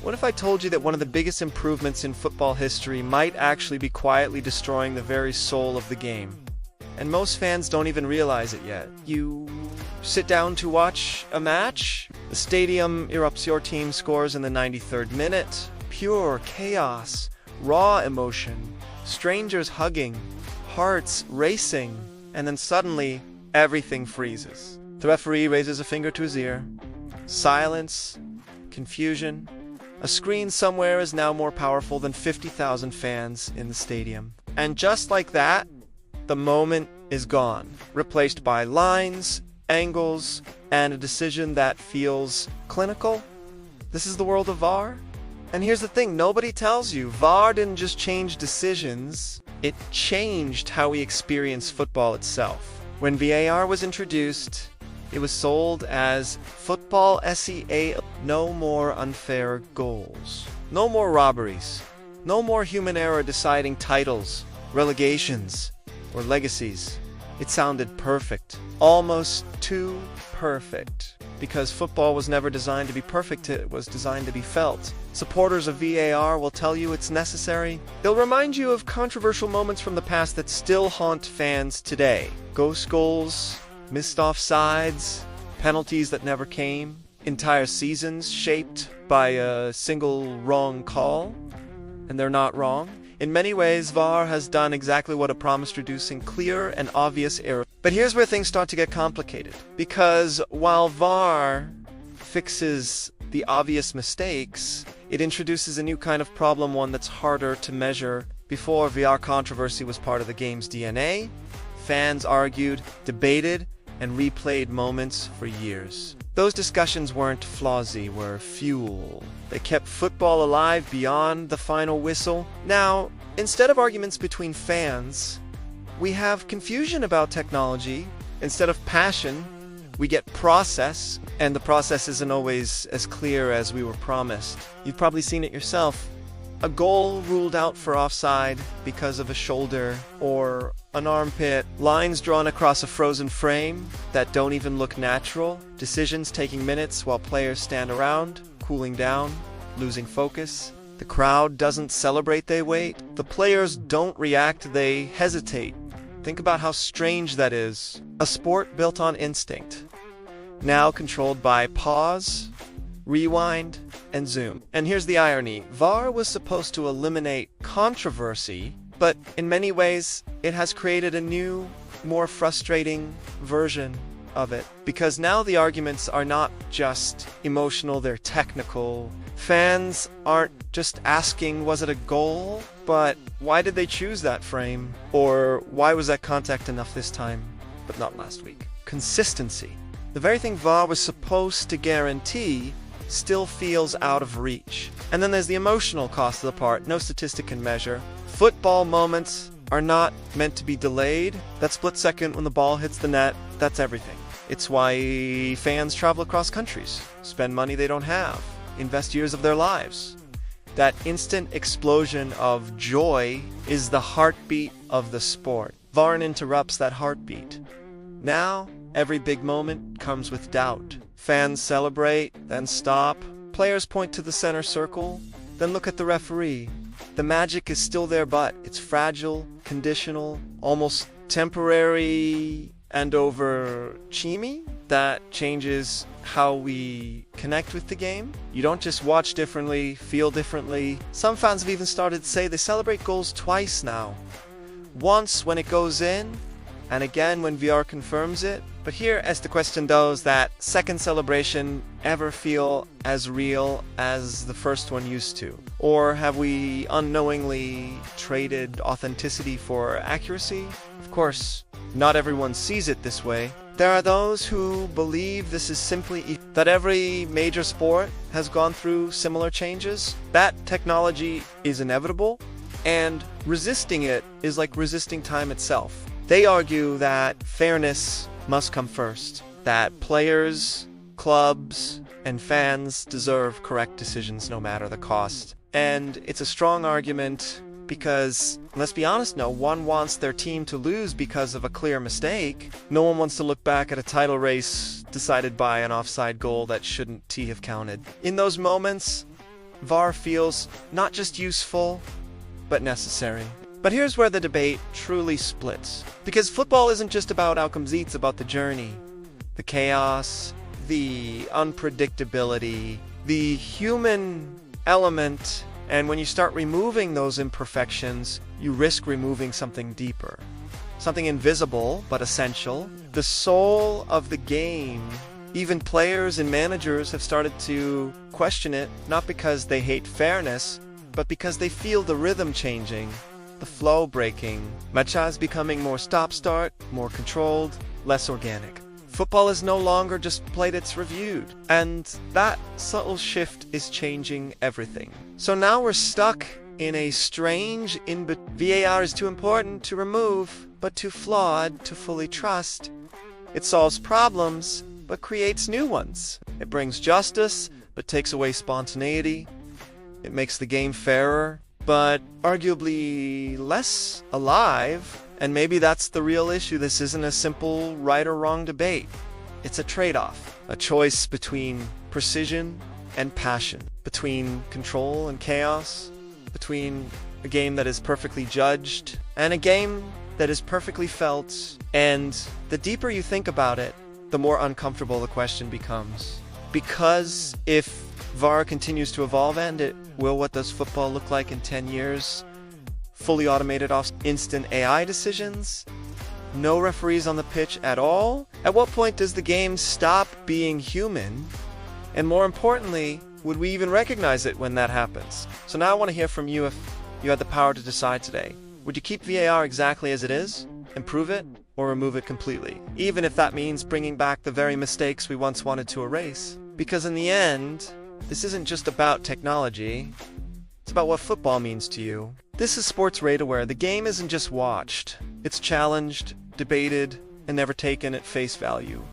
What if I told you that one of the biggest improvements in football history might actually be quietly destroying the very soul of the game? And most fans don't even realize it yet. You sit down to watch a match, the stadium erupts, your team scores in the 93rd minute. Pure chaos, raw emotion, strangers hugging, hearts racing, and then suddenly everything freezes. The referee raises a finger to his ear. Silence, confusion. A screen somewhere is now more powerful than 50,000 fans in the stadium. And just like that, the moment is gone, replaced by lines, angles, and a decision that feels clinical. This is the world of VAR. And here's the thing, nobody tells you, VAR didn't just change decisions, it changed how we experience football itself. When VAR was introduced, it was sold as football SEA. No more unfair goals. No more robberies. No more human error deciding titles, relegations, or legacies. It sounded perfect. Almost too perfect. Because football was never designed to be perfect, it was designed to be felt. Supporters of VAR will tell you it's necessary. They'll remind you of controversial moments from the past that still haunt fans today. Ghost goals, missed offsides, penalties that never came, entire seasons shaped by a single wrong call, and they're not wrong. In many ways, VAR has done exactly what it promised, reducing clear and obvious errors. But here's where things start to get complicated, because while VAR fixes the obvious mistakes, it introduces a new kind of problem, one that's harder to measure. Before, VAR controversy was part of the game's DNA. Fans argued, debated, and replayed moments for years. Those discussions weren't flaws, were fuel. They kept football alive beyond the final whistle. Now, instead of arguments between fans, we have confusion about technology. Instead of passion, we get process, and the process isn't always as clear as we were promised. You've probably seen it yourself. A goal ruled out for offside because of a shoulder or an armpit, lines drawn across a frozen frame that don't even look natural, decisions taking minutes while players stand around, cooling down, losing focus. The crowd doesn't celebrate, they wait. The players don't react, they hesitate. Think about how strange that is. A sport built on instinct, now controlled by pause, rewind, and zoom. And here's the irony. VAR was supposed to eliminate controversy, but in many ways, it has created a new, more frustrating version of it. Because now the arguments are not just emotional, they're technical. Fans aren't just asking, was it a goal? But why did they choose that frame? Or why was that contact enough this time, but not last week? Consistency. The very thing VAR was supposed to guarantee still feels out of reach. And then there's the emotional cost of the part, no statistic can measure. Football moments are not meant to be delayed. That split second when the ball hits the net, that's everything. It's why fans travel across countries, spend money they don't have, invest years of their lives. That instant explosion of joy is the heartbeat of the sport. VAR interrupts that heartbeat. Now, every big moment comes with doubt. Fans celebrate, then stop. Players point to the center circle, then look at the referee. The magic is still there, but it's fragile, conditional, almost temporary, and over chimey. That changes how we connect with the game. You don't just watch differently, feel differently. Some fans have even started to say they celebrate goals twice now. Once when it goes in, and again when VAR confirms it. But here, as the question does, that second celebration ever feel as real as the first one used to? Or have we unknowingly traded authenticity for accuracy? Of course, not everyone sees it this way. There are those who believe this is simply that every major sport has gone through similar changes. That technology is inevitable, and resisting it is like resisting time itself. They argue that fairness must come first, that players, clubs, and fans deserve correct decisions no matter the cost. And it's a strong argument because, let's be honest, no one wants their team to lose because of a clear mistake. No one wants to look back at a title race decided by an offside goal that shouldn't have counted. In those moments, VAR feels not just useful, but necessary. But here's where the debate truly splits. Because football isn't just about outcomes, it's about the journey, the chaos, the unpredictability, the human element. And when you start removing those imperfections, you risk removing something deeper, something invisible but essential, the soul of the game. Even players and managers have started to question it, not because they hate fairness, but because they feel the rhythm changing, the flow breaking. Matches becoming more stop-start, more controlled, less organic. Football is no longer just played, it's reviewed. And that subtle shift is changing everything. So now we're stuck in a strange VAR is too important to remove, but too flawed to fully trust. It solves problems, but creates new ones. It brings justice, but takes away spontaneity. It makes the game fairer, but arguably less alive. And maybe that's the real issue. This isn't a simple right or wrong debate. It's a trade-off, a choice between precision and passion, between control and chaos, between a game that is perfectly judged and a game that is perfectly felt. And the deeper you think about it, the more uncomfortable the question becomes. Because if VAR continues to evolve, and it will, what does football look like in 10 years? Fully automated instant AI decisions? No referees on the pitch at all? At what point does the game stop being human? And more importantly, would we even recognize it when that happens? So now I want to hear from you. If you had the power to decide today, would you keep VAR exactly as it is, improve it, or remove it completely? Even if that means bringing back the very mistakes we once wanted to erase. Because in the end, this isn't just about technology. It's about what football means to you. This is Sports Radar, where the game isn't just watched. It's challenged, debated, and never taken at face value.